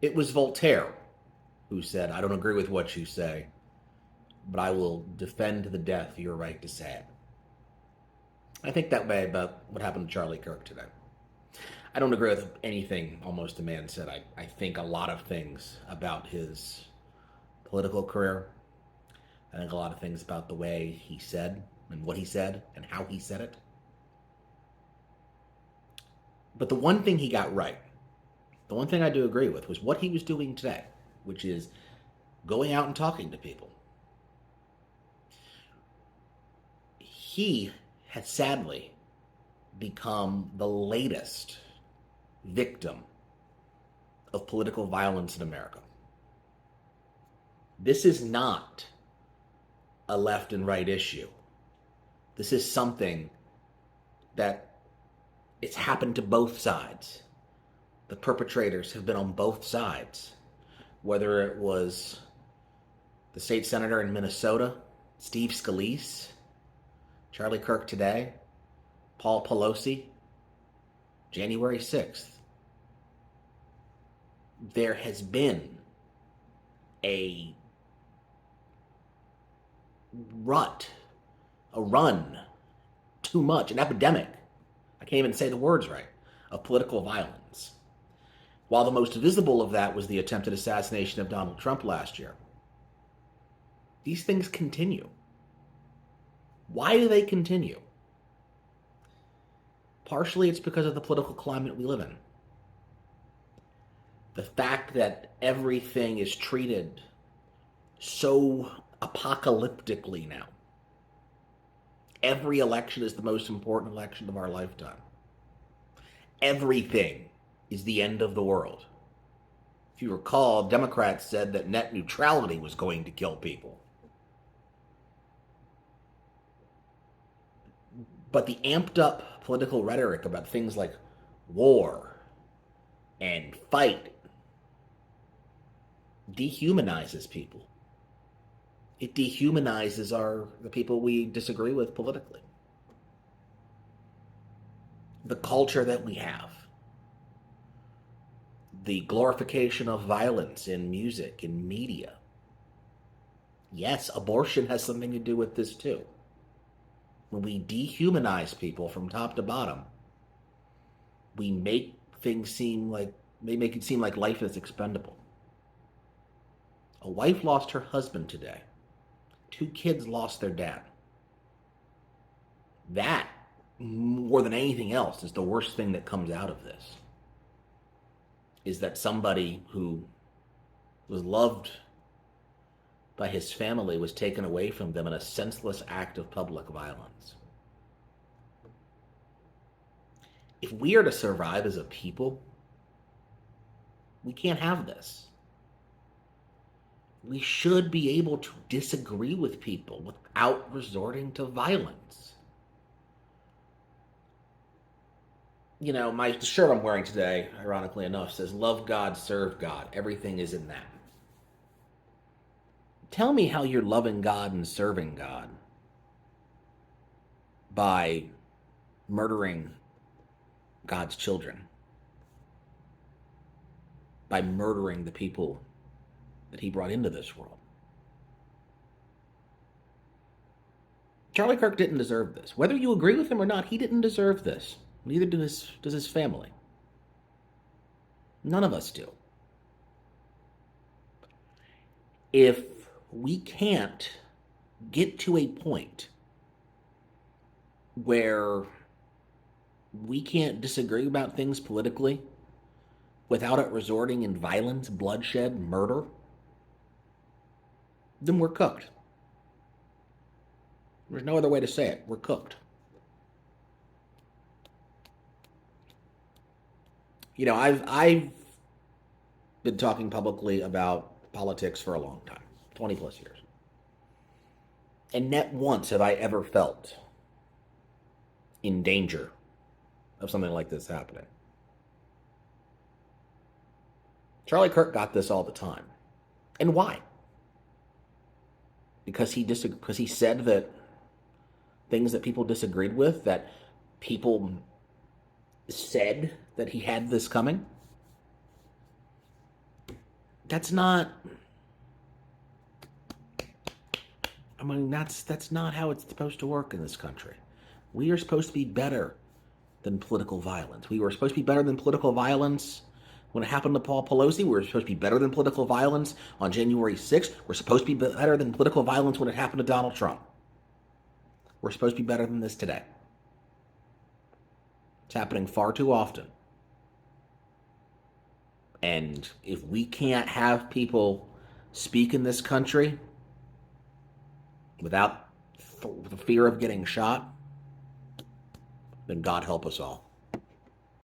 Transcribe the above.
It was Voltaire who said, I don't agree with what you say, but I will defend to the death your right to say it. I think that way about what happened to Charlie Kirk today. I don't agree with anything almost the man said. I think a lot of things about his political career. I think a lot of things about the way he said and what he said and how he said it. But the one thing he got right, the one thing I do agree with, was what he was doing today, which is going out and talking to people. He has sadly become the latest victim of political violence in America. This is not a left and right issue. This is something that it's happened to both sides. The perpetrators have been on both sides. Whether it was the state senator in Minnesota, Steve Scalise, Charlie Kirk today, Paul Pelosi, January 6th. There has been a run, too much, an epidemic, I can't even say the words right, of political violence. While the most visible of that was the attempted assassination of Donald Trump last year, these things continue. Why do they continue? Partially it's because of the political climate we live in. The fact that everything is treated so apocalyptically now. Every election is the most important election of our lifetime. Everything is the end of the world. If you recall, Democrats said that net neutrality was going to kill people. But the amped up political rhetoric about things like war and fight dehumanizes people. It dehumanizes the people we disagree with politically. The culture that we have. The glorification of violence in music and media. Yes, abortion has something to do with this too. When we dehumanize people from top to bottom, we make things seem like, they make it seem like life is expendable. A wife lost her husband today. 2 kids lost their dad. That, more than anything else, is the worst thing that comes out of this. Is that somebody who was loved by his family was taken away from them in a senseless act of public violence. If we are to survive as a people, we can't have this. We should be able to disagree with people without resorting to violence. You know, the shirt I'm wearing today, ironically enough, says, love God, serve God. Everything is in that. Tell me how you're loving God and serving God by murdering God's children, by murdering the people that he brought into this world. Charlie Kirk didn't deserve this. Whether you agree with him or not, he didn't deserve this. Neither does his family. None of us do. If we can't get to a point where we can't disagree about things politically without it resorting in violence, bloodshed, murder, then we're cooked. There's no other way to say it. We're cooked. You know, I've been talking publicly about politics for a long time, 20 plus years. And not once have I ever felt in danger of something like this happening. Charlie Kirk got this all the time. And why? Because he said that things that people disagreed with, that people said that he had this coming. That's not. I mean, that's not how it's supposed to work in this country. We are supposed to be better than political violence. We were supposed to be better than political violence when it happened to Paul Pelosi. We were supposed to be better than political violence on January 6th. We're supposed to be better than political violence when it happened to Donald Trump. We're supposed to be better than this today. It's happening far too often. And if we can't have people speak in this country without the fear of getting shot, then God help us all.